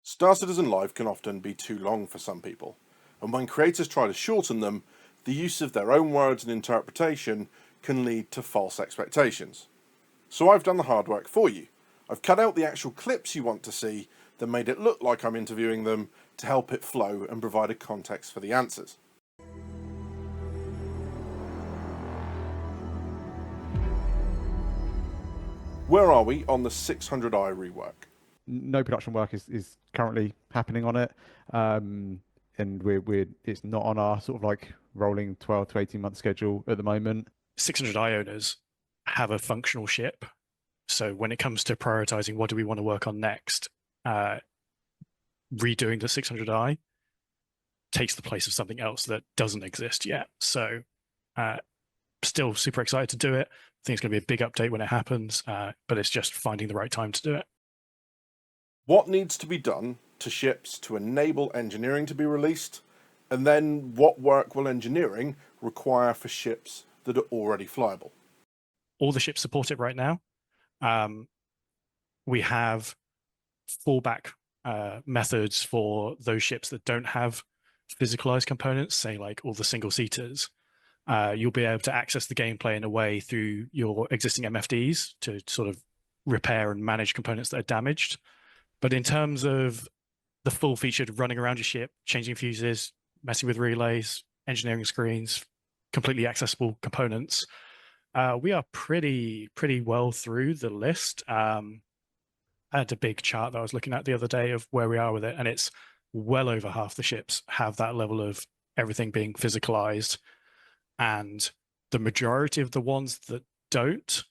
Star Citizen Live can often be too long for some people, and when creators try to shorten them, the use of their own words and interpretation can lead to false expectations. So I've done the hard work for you. I've cut out the actual clips you want to see, then made it look like I'm interviewing them to help it flow and provide a context for the answers. Where are we on the 600i rework? No production work is currently happening on it, and it's not on our sort of like rolling 12 to 18 month schedule at the moment. 600i owners have a functional ship, so when it comes to prioritizing what do we want to work on next, redoing the 600i takes the place of something else that doesn't exist yet. So still super excited to do it. I think it's going to be a big update when it happens, but it's just finding the right time to do it. What needs to be done to ships to enable engineering to be released? And then what work will engineering require for ships that are already flyable? All the ships support it right now. We have fallback methods for those ships that don't have physicalized components, say like all the single seaters. You'll be able to access the gameplay in a way through your existing MFDs to sort of repair and manage components that are damaged. But in terms of the full featured running around your ship, changing fuses, messing with relays, engineering screens, completely accessible components, we are pretty well through the list. I had a big chart that I was looking at the other day of where we are with it, and it's well over half the ships have that level of everything being physicalized. And the majority of the ones that don't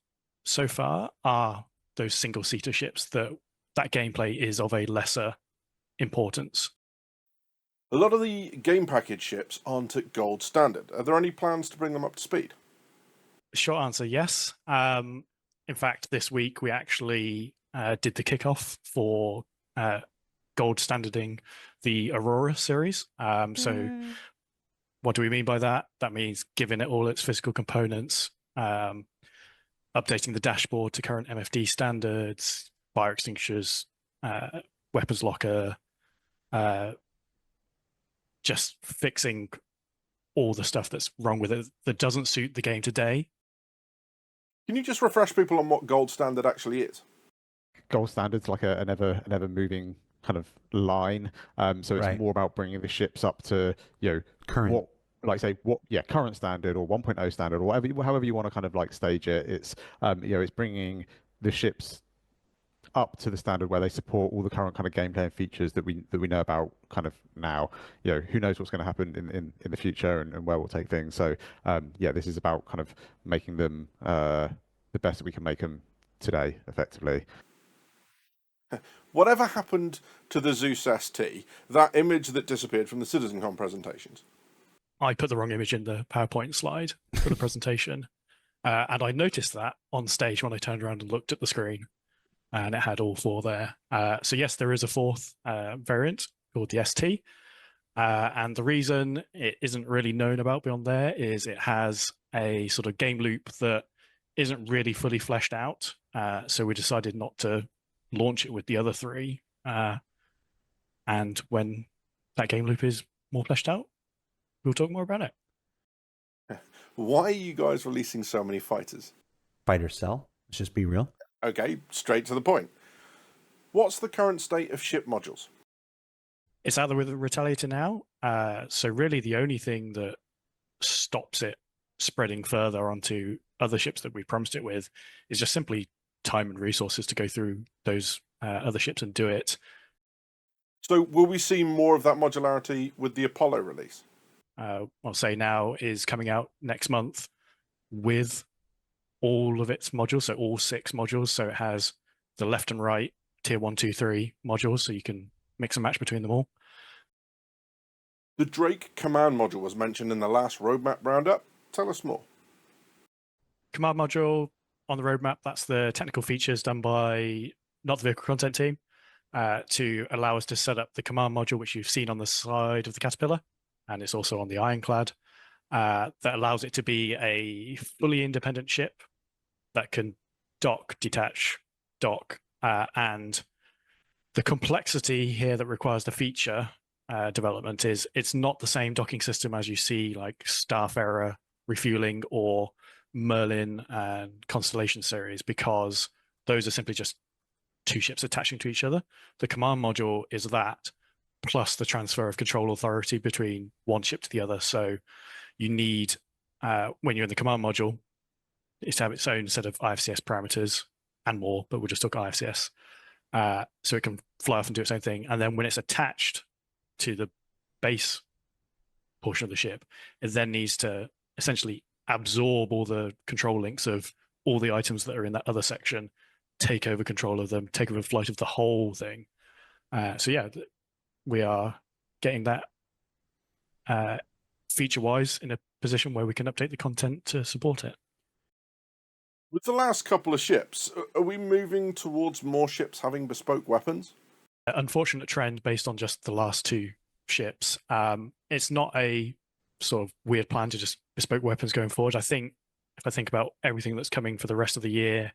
so far are those single-seater ships that gameplay is of a lesser importance. A lot of the game package ships aren't at gold standard. Are there any plans to bring them up to speed? Short answer, yes. In fact, this week we actually did the kickoff for gold standarding the Aurora series. So what do we mean by that? That means giving it all its physical components, updating the dashboard to current MFD standards, fire extinguishers, weapons locker, just fixing all the stuff that's wrong with it that doesn't suit the game today. Can you just refresh people on what gold standard actually is? Gold standard's like an ever moving kind of line. So it's more about bringing the ships up to, current. Current standard or 1.0 standard or whatever, however you want to kind of like stage it. It's it's bringing the ships up to the standard where they support all the current kind of gameplay and features that we know about kind of now. Who knows what's going to happen in the future and where we'll take things. So this is about kind of making them the best that we can make them today, effectively. Whatever happened to the Zeus ST, that image that disappeared from the CitizenCon presentations? I put the wrong image in the PowerPoint slide for the presentation. And I noticed that on stage when I turned around and looked at the screen, and it had all four there. So yes, there is a fourth variant called the ST. And the reason it isn't really known about beyond there is it has a sort of game loop that isn't really fully fleshed out. So we decided not to launch it with the other three. And when that game loop is more fleshed out, we'll talk more about it. Why are you guys releasing so many fighters? Fight or sell. Let's just be real. Okay, straight to the point. What's the current state of ship modules? It's out there with the Retaliator now. So really the only thing that stops it spreading further onto other ships that we promised it with is just simply time and resources to go through those other ships and do it. So will we see more of that modularity with the Apollo release? I'll say now is coming out next month with all of its modules, so all 6 modules. So it has the left and right tier 1, 2, 3 modules, so you can mix and match between them all. The Drake command module was mentioned in the last roadmap roundup. Tell us more. Command module on the roadmap, that's the technical features done by not the vehicle content team to allow us to set up the command module, which you've seen on the side of the Caterpillar, and it's also on the Ironclad, that allows it to be a fully independent ship that can dock, detach, dock, and The complexity here that requires the feature development is it's not the same docking system as you see like Starfarer refueling or Merlin and Constellation series, because those are simply just two ships attaching to each other. The command module is that plus the transfer of control authority between one ship to the other. So you need, when you're in the command module, it's to have its own set of IFCS parameters and more, but we'll just talk IFCS. So it can fly off and do its own thing. And then when it's attached to the base portion of the ship, it then needs to essentially absorb all the control links of all the items that are in that other section, take over control of them, take over flight of the whole thing. So yeah, we are getting that feature-wise in a position where we can update the content to support it. With the last couple of ships, are we moving towards more ships having bespoke weapons? Unfortunate trend based on just the last two ships. It's not a sort of weird plan to just bespoke weapons going forward. I think if I think about everything that's coming for the rest of the year,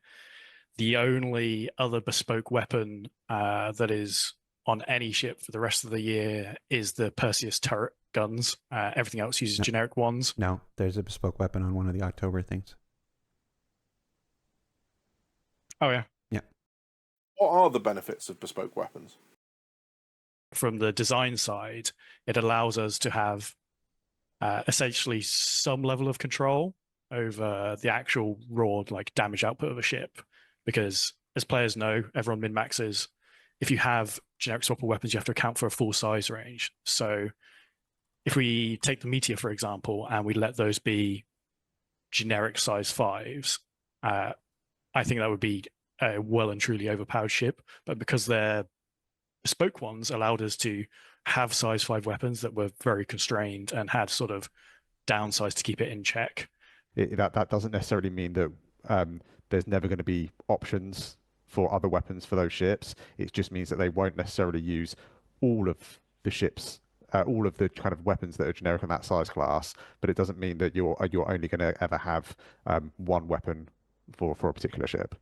the only other bespoke weapon that is on any ship for the rest of the year is the Perseus turret guns. Everything else uses generic ones. No, there's a bespoke weapon on one of the October things. Oh, yeah. Yeah. What are the benefits of bespoke weapons? From the design side, it allows us to have essentially some level of control over the actual raw like damage output of a ship. Because as players know, everyone min-maxes. If you have generic swappable weapons, you have to account for a full size range. So if we take the Meteor, for example, and we let those be generic size 5s, I think that would be a well and truly overpowered ship. But because they're bespoke ones, allowed us to have size 5 weapons that were very constrained and had sort of downsides to keep it in check. That doesn't necessarily mean that there's never going to be options for other weapons for those ships. It just means that they won't necessarily use all of the ships, all of the kind of weapons that are generic in that size class. But it doesn't mean that you're only going to ever have one weapon for a particular ship.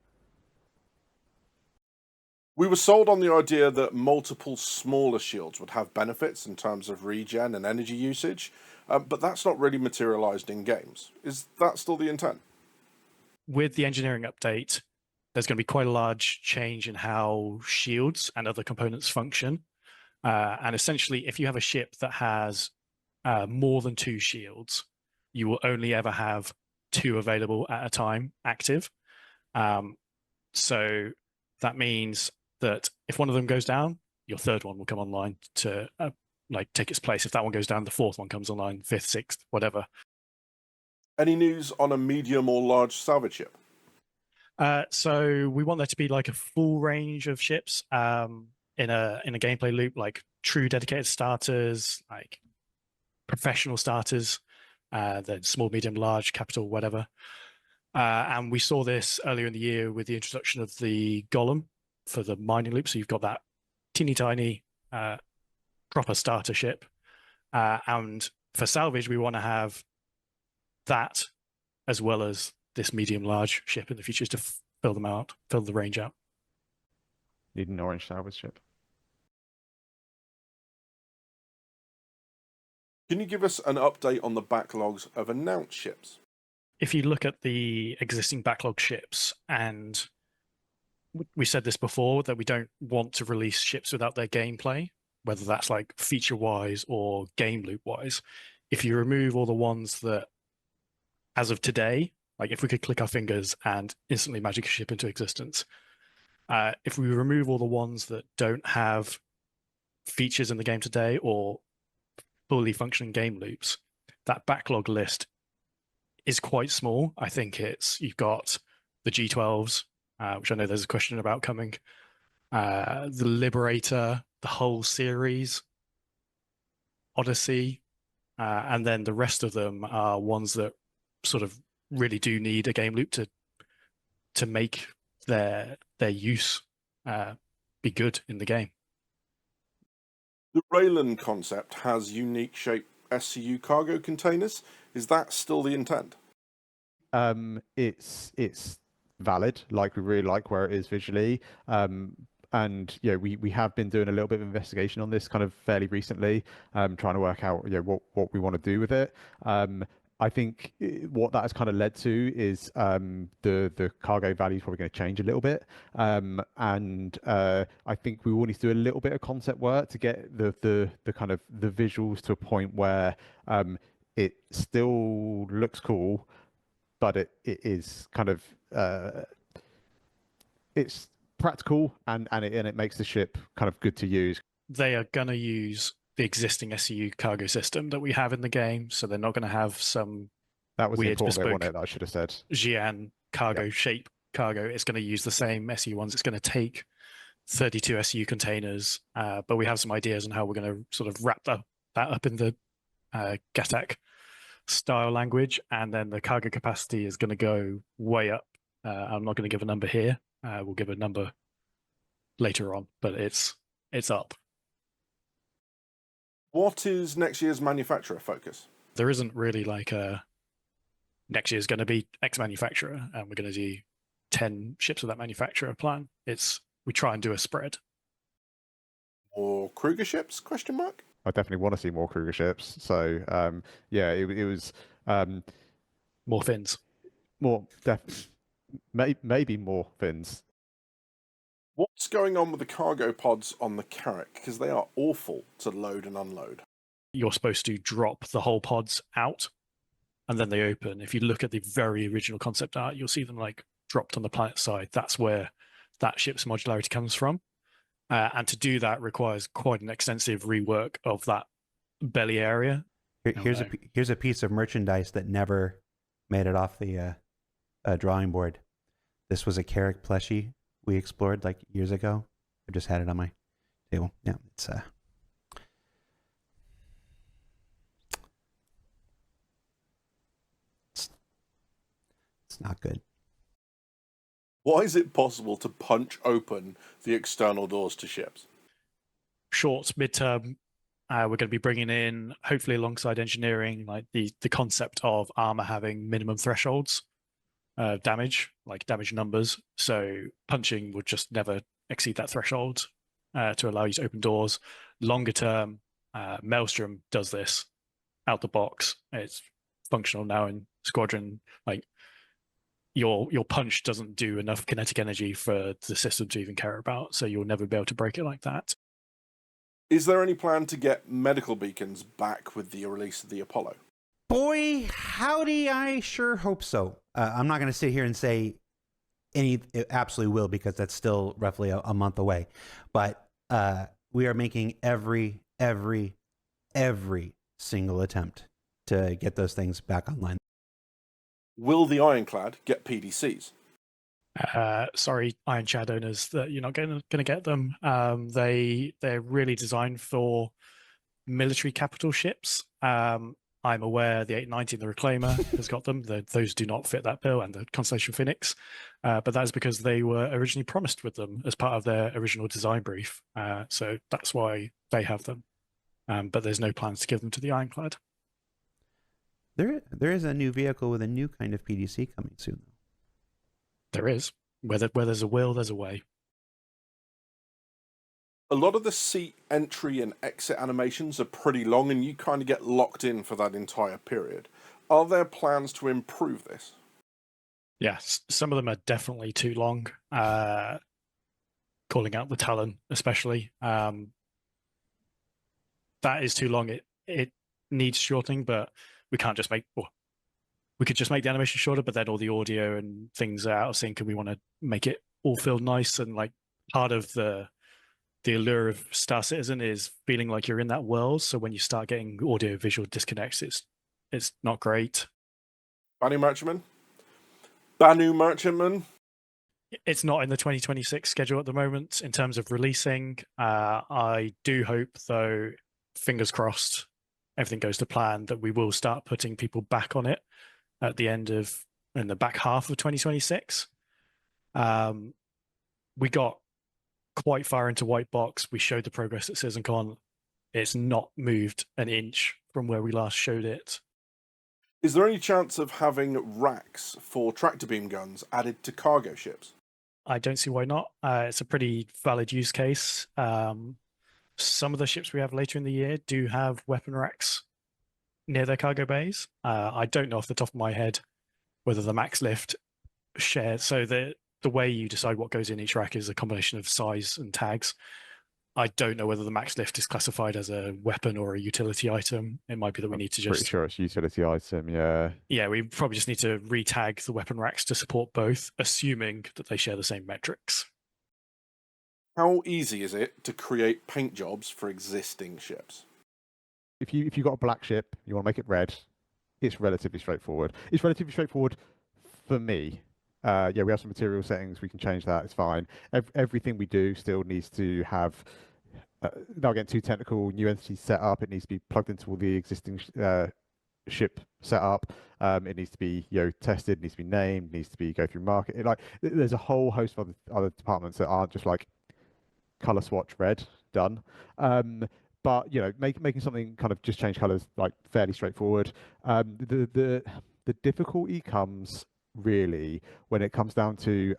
We were sold on the idea that multiple smaller shields would have benefits in terms of regen and energy usage, but that's not really materialized in games. Is that still the intent? With the engineering update, there's going to be quite a large change in how shields and other components function. And essentially, if you have a ship that has more than 2 shields, you will only ever have 2 available at a time active. So that means that if one of them goes down, your third one will come online to like take its place. If that one goes down, the fourth one comes online, 5th, 6th, whatever. Any news on a medium or large salvage ship? So we want there to be like a full range of ships in a gameplay loop, like true dedicated starters, like professional starters, then small, medium, large, capital, whatever. And we saw this earlier in the year with the introduction of the Golem for the mining loop. So you've got that teeny tiny proper starter ship. And for salvage, we want to have that as well as this medium large ship in the future to fill them out, fill the range out. Need an orange salvage ship. Can you give us an update on the backlogs of announced ships? If you look at the existing backlog ships, and we said this before, that we don't want to release ships without their gameplay, whether that's like feature-wise or game loop-wise. If you remove all the ones that, as of today, like if we could click our fingers and instantly magic a ship into existence, if we remove all the ones that don't have features in the game today or fully functioning game loops, that backlog list is quite small. I think you've got the G12s, which I know there's a question about coming, the Liberator, the whole series, Odyssey, and then the rest of them are ones that sort of really do need a game loop to make their use be good in the game. The Railen concept has unique shape SCU cargo containers. Is that still the intent? It's valid. Like, we really like where it is visually. And we have been doing a little bit of investigation on this kind of fairly recently, trying to work out what we want to do with it. I think what that has kind of led to is the cargo value is probably going to change a little bit, and I think we will need to do a little bit of concept work to get the kind of the visuals to a point where it still looks cool, but it is kind of it's practical and it makes the ship kind of good to use. They are going to use the existing SCU cargo system that we have in the game, so they're not going to have some that was weird bespoke that I should have said. Xi'an cargo shape cargo. It's going to use the same SCU ones. It's going to take 32 SCU containers, but we have some ideas on how we're going to sort of wrap that up in the GATAC style language, and then the cargo capacity is going to go way up. I'm not going to give a number here. We'll give a number later on, but it's up. What is next year's manufacturer focus? There isn't really like a next year's going to be X manufacturer, and we're going to do 10 ships with that manufacturer plan. We try and do a spread. More Kruger ships? Question mark. I definitely want to see more Kruger ships. So it was more fins. Maybe more fins. What's going on with the cargo pods on the Carrack? Because they are awful to load and unload. You're supposed to drop the whole pods out, and then they open. If you look at the very original concept art, you'll see them like dropped on the planet side. That's where that ship's modularity comes from. And to do that requires quite an extensive rework of that belly area. Here's a piece of merchandise that never made it off the drawing board. This was a Carrack plushie we explored like years ago. I just had it on my table. Yeah, it's not good. Why is it possible to punch open the external doors to ships? Short, midterm, we're going to be bringing in, hopefully alongside engineering, like the concept of armor having minimum thresholds, damage numbers. So punching would just never exceed that threshold to allow you to open doors. Longer term, Maelstrom does this out the box. It's functional now in Squadron. Like your punch doesn't do enough kinetic energy for the system to even care about, so you'll never be able to break it like that. Is there any plan to get medical beacons back with the release of the Apollo? Boy, howdy, I sure hope so. I'm not going to sit here and say it absolutely will, because that's still roughly a month away. But we are making every single attempt to get those things back online. Will the Ironclad get PDCs? Sorry, Iron Chad owners, that you're not going to get them. They're really designed for military capital ships. I'm aware the 890 and the Reclaimer has got them. Those do not fit that bill, and the Constellation Phoenix. But that is because they were originally promised with them as part of their original design brief. So that's why they have them. But there's no plans to give them to the Ironclad. There is a new vehicle with a new kind of PDC coming soon. There is. Where there's a will, there's a way. A lot of the seat entry and exit animations are pretty long, and you kind of get locked in for that entire period. Are there plans to improve this? Yes, some of them are definitely too long. Calling out the Talon, especially. That is too long. It needs shortening, but we can't just we could just make the animation shorter, but then all the audio and things are out of sync, and we want to make it all feel nice. And like part of the allure of Star Citizen is feeling like you're in that world. So when you start getting audio visual disconnects, it's not great. Banu Merchantman? It's not in the 2026 schedule at the moment in terms of releasing. I do hope, though, fingers crossed, everything goes to plan, that we will start putting people back on it at the end of, in the back half of 2026. We got quite far into White Box. We showed the progress at CitizenCon. It's not moved an inch from where we last showed it. Is there any chance of having racks for tractor beam guns added to cargo ships? I don't see why not. It's a pretty valid use case. Some of the ships we have later in the year do have weapon racks near their cargo bays. I don't know off the top of my head whether the max lift shares. So the way you decide what goes in each rack is a combination of size and tags. I don't know whether the max lift is classified as a weapon or a utility item. It might be that we need to just... Pretty sure it's a utility item, yeah. Yeah, we probably just need to retag the weapon racks to support both, assuming that they share the same metrics. How easy is it to create paint jobs for existing ships? If you've got a black ship, you want to make it red, it's relatively straightforward. It's relatively straightforward for me. Yeah, we have some material settings, we can change that, it's fine. Everything we do still needs to have, not getting too technical, new entities set up, it needs to be plugged into all the existing ship setup. It needs to be tested, needs to be named, needs to be go through market. There's a whole host of other departments that aren't just like color swatch red done. But making something kind of just change colors like fairly straightforward. The difficulty comes really when it comes down to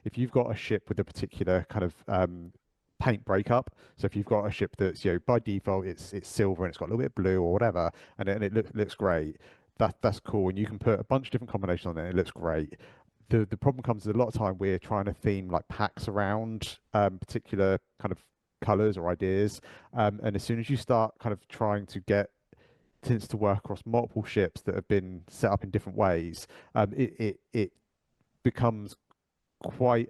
if you've got a ship with a particular kind of paint breakup. So if you've got a ship that's by default it's silver and it's got a little bit of blue or whatever, and it looks great. That's cool, and you can put a bunch of different combinations on it. And it looks great. The problem comes a lot of time we're trying to theme like packs around particular kind of colors or ideas, and as soon as you start kind of trying to get tints to work across multiple ships that have been set up in different ways, it becomes quite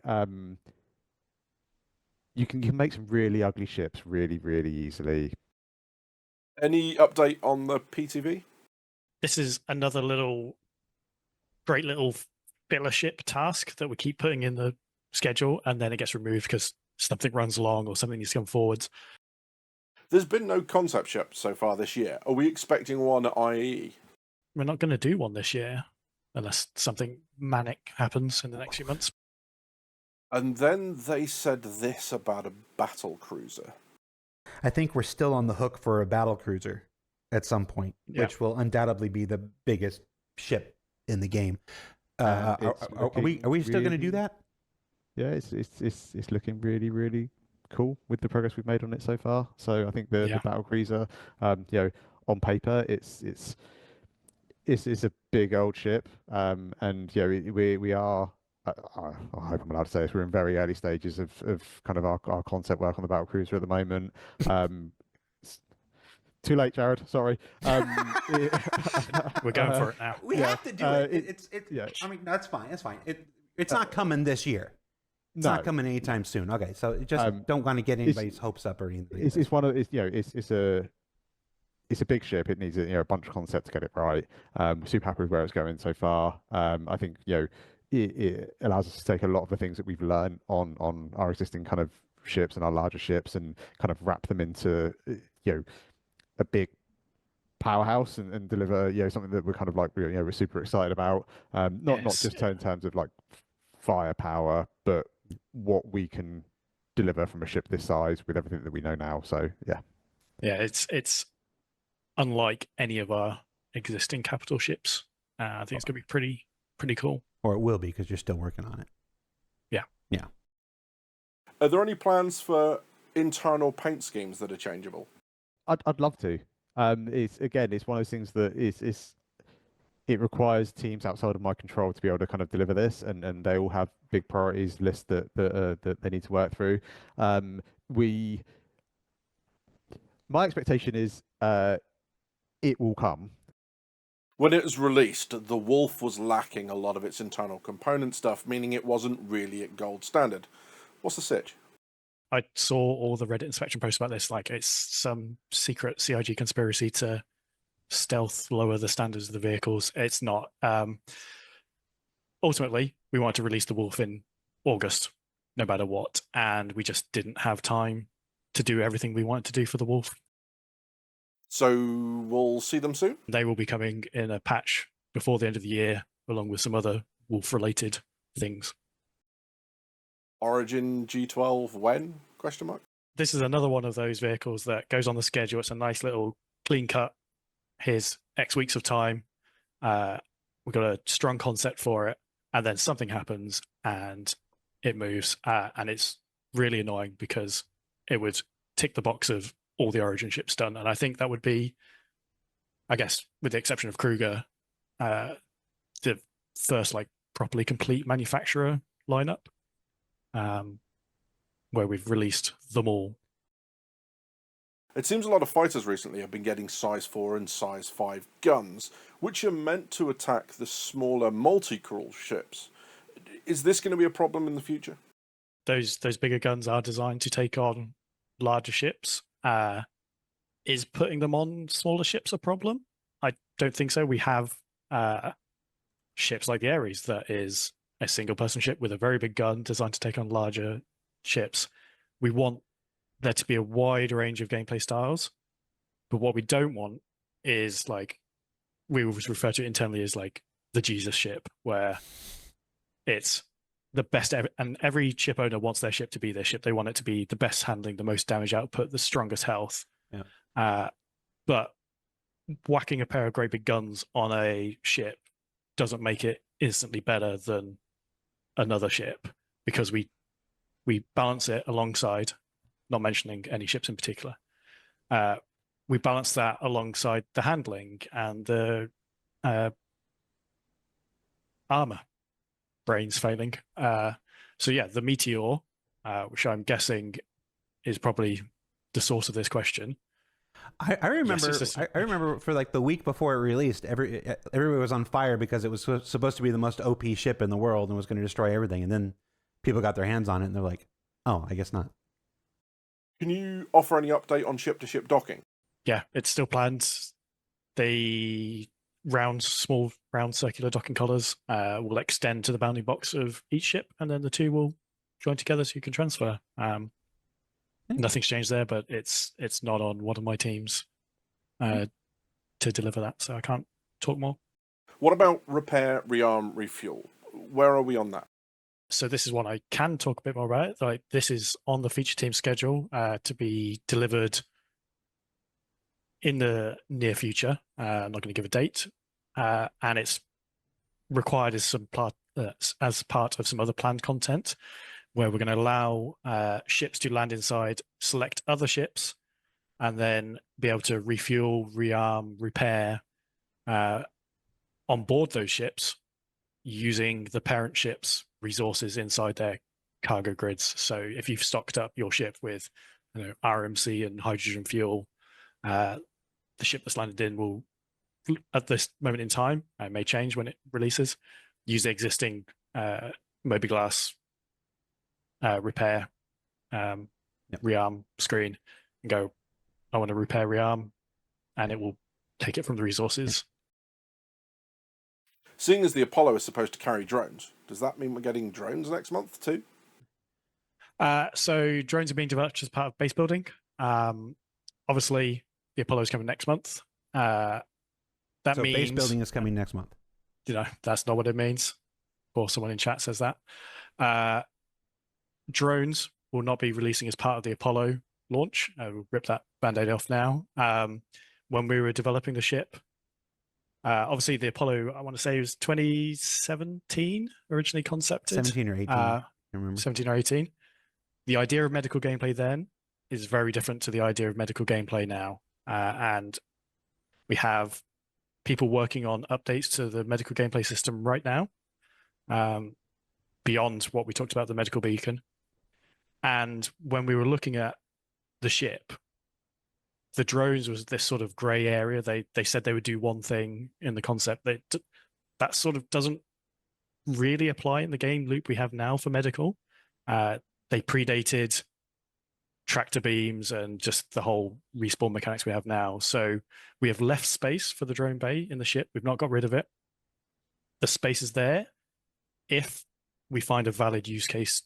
you can make some really ugly ships really easily. Any update on the PTV? This is another great little filler ship task that we keep putting in the schedule, and then it gets removed because something runs long or something needs to come forwards. There's been no concept ship so far this year. Are we expecting one at IE? We're not going to do one this year unless something manic happens in the next few months. And then they said this about a battle cruiser. I think we're still on the hook for a battle cruiser at some point, which will undoubtedly be the biggest ship in the game. Are we still going to do that? Yeah, it's looking really cool with the progress we've made on it so far. So I think the battle cruiser, on paper, it's a big old ship, and we are. I hope I'm allowed to say this. We're in very early stages of kind of our concept work on the battle cruiser at the moment. Too late, Jared. Sorry. We're going for it now. We have to do it. I mean, that's fine. That's fine. It's not coming this year. It's not coming anytime soon. Okay, so just don't want to get anybody's hopes up or anything. It's one of it's a big ship. It needs a bunch of concept to get it right. We're super happy with where it's going so far. I think it allows us to take a lot of the things that we've learned on our existing kind of ships and our larger ships and kind of wrap them into a big powerhouse and deliver something that we're kind of like we're super excited about. Not just in terms of like firepower, but what we can deliver from a ship this size with everything that we know now. So it's unlike any of our existing capital ships. I think it's gonna be pretty cool. Or it will be because you're still working on it. Yeah. Are there any plans for internal paint schemes that are changeable? I'd love to. It's one of those things that it requires teams outside of my control to be able to kind of deliver this, and they all have big priorities lists that they need to work through. My expectation is it will come. When it was released, the Wolf was lacking a lot of its internal component stuff, meaning it wasn't really at gold standard. What's the sitch? I saw all the Reddit inspection posts about this, like it's some secret CIG conspiracy to stealth lower the standards of the vehicles. It's not. Ultimately, we wanted to release the Wolf in August, no matter what, and we just didn't have time to do everything we wanted to do for the Wolf. So we'll see them soon? They will be coming in a patch before the end of the year, along with some other Wolf-related things. Origin G12 when? ? This is another one of those vehicles that goes on the schedule. It's a nice little clean cut. Here's X weeks of time. We've got a strong concept for it, and then something happens and it moves, and it's really annoying because it would tick the box of all the Origin ships done, and I think that would be, I guess, with the exception of Kruger, the first like properly complete manufacturer lineup, where we've released them all. It seems a lot of fighters recently have been getting size 4 and size 5 guns, which are meant to attack the smaller multi-crawl ships. Is this going to be a problem in the future? Those bigger guns are designed to take on larger ships. Is putting them on smaller ships a problem? I don't think so. We have ships like the Ares that is a single-person ship with a very big gun designed to take on larger ships. We want there to be a wide range of gameplay styles, but what we don't want is, like, we always refer to it internally as like the Jesus ship, where it's the best ever, and every ship owner wants their ship to be their ship. They want it to be the best handling, the most damage output, the strongest health. Yeah. But whacking a pair of great big guns on a ship doesn't make it instantly better than another ship, because we balance it alongside, not mentioning any ships in particular, we balance that alongside the handling and the armor. Brains failing. So yeah, the Meteor, which I'm guessing is probably the source of this question. I remember. Yes, I remember for like the week before it released, everybody was on fire because it was supposed to be the most OP ship in the world and was going to destroy everything. And then people got their hands on it and they're like, "Oh, I guess not." Can you offer any update on ship-to-ship docking? Yeah, it's still planned. They small round circular docking collars will extend to the bounding box of each ship, and then the two will join together so you can transfer. Nothing's changed there, but it's not on one of my teams to deliver that, so I can't talk more. What about repair, rearm, refuel? Where are we on that? So this is one I can talk a bit more about. Like, this is on the feature team schedule to be delivered in the near future. I'm not going to give a date, and it's required as as part of some other planned content, where we're going to allow ships to land inside, select other ships, and then be able to refuel, rearm, repair on board those ships using the parent ship's resources inside their cargo grids. So if you've stocked up your ship with, RMC and hydrogen fuel, the ship that's landed in will, at this moment in time, it may change when it releases, use the existing Mobi-Glass repair rearm screen and go, I want to repair rearm, and it will take it from the resources. Seeing as the Apollo is supposed to carry drones, does that mean we're getting drones next month too? So drones are being developed as part of base building. Obviously, the Apollo is coming next month. That means base building is coming next month. That's not what it means. Or someone in chat says that. Drones will not be releasing as part of the Apollo launch. We'll rip that band-aid off now. When we were developing the ship, obviously the Apollo, I want to say it was 2017 originally concepted. 17 or 18. I remember. 17 or 18. The idea of medical gameplay then is very different to the idea of medical gameplay now. And we have people working on updates to the medical gameplay system right now, beyond what we talked about, the medical beacon. And when we were looking at the ship, the drones was this sort of gray area. They said they would do one thing in the concept. That sort of doesn't really apply in the game loop we have now for medical. They predated tractor beams and just the whole respawn mechanics we have now. So we have left space for the drone bay in the ship. We've not got rid of it. The space is there if we find a valid use case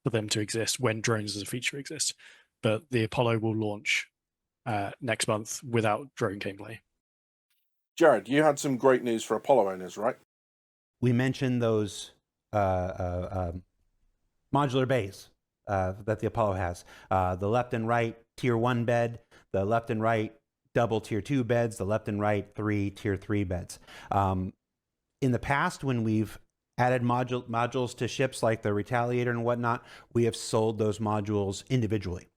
for them to exist when drones as a feature exist. But the Apollo will launch next month without drone gameplay. Jared, you had some great news for Apollo owners, right? We mentioned those modular bays that the Apollo has. The left and right tier 1 bed, the left and right double tier 2 beds, the left and right 3 tier 3 beds. In the past, when we've added modules to ships like the Retaliator and whatnot, we have sold those modules individually.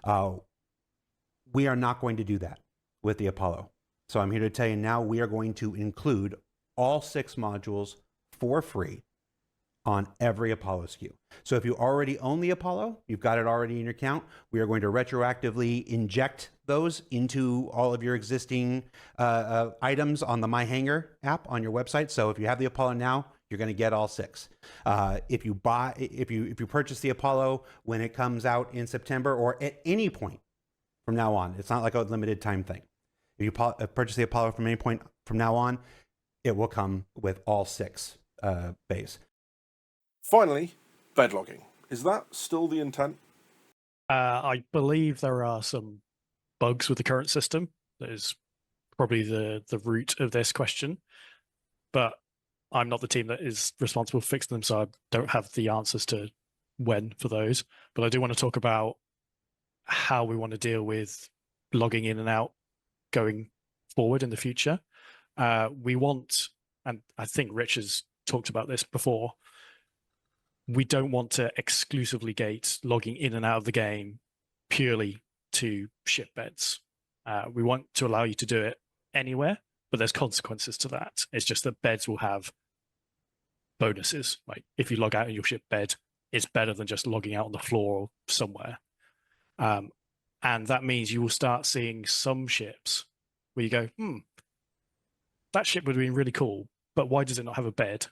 We are not going to do that with the Apollo. So I'm here to tell you now we are going to include all 6 modules for free on every Apollo SKU. So if you already own the Apollo, you've got it already in your account, we are going to retroactively inject those into all of your existing items on the My Hangar app on your website. So if you have the Apollo now, you're going to get all 6. If you purchase the Apollo when it comes out in September or at any point from now on, it's not like a limited time thing. If you purchase the Apollo from any point from now on, it will come with all 6 bays. Finally, bed logging. Is that still the intent? I believe there are some bugs with the current system. That is probably the root of this question. But I'm not the team that is responsible for fixing them, so I don't have the answers to when for those. But I do want to talk about how we want to deal with logging in and out going forward in the future. We want, and I think Rich has talked about this before, we don't want to exclusively gate logging in and out of the game purely to ship beds. We want to allow you to do it anywhere, but there's consequences to that. It's just that beds will have bonuses. Like if you log out in your ship bed, it's better than just logging out on the floor or somewhere. And that means you will start seeing some ships where you go, that ship would have been really cool, but why does it not have a bed?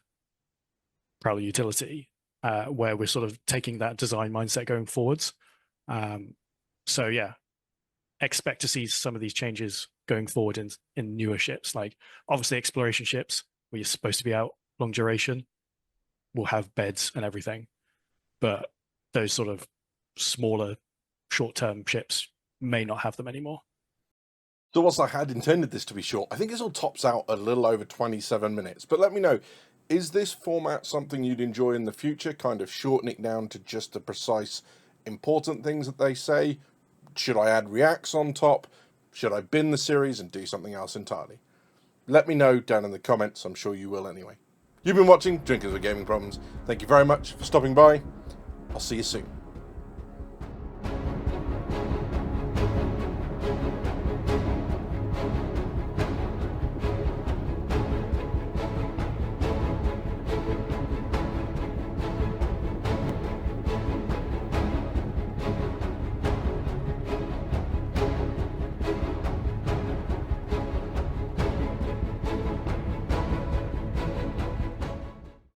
Probably utility. Where we're sort of taking that design mindset going forwards. So yeah, expect to see some of these changes going forward in newer ships. Like obviously exploration ships, where you're supposed to be out long duration, will have beds and everything. But those sort of smaller, short-term ships may not have them anymore. So whilst I had intended this to be short, I think this all tops out a little over 27 minutes. But let me know, is this format something you'd enjoy in the future, kind of shortening it down to just the precise important things that they say? Should I add reacts on top? Should I bin the series and do something else entirely? Let me know down in the comments. I'm sure you will anyway. You've been watching Drinkers with Gaming Problems. Thank you very much for stopping by. I'll see you soon.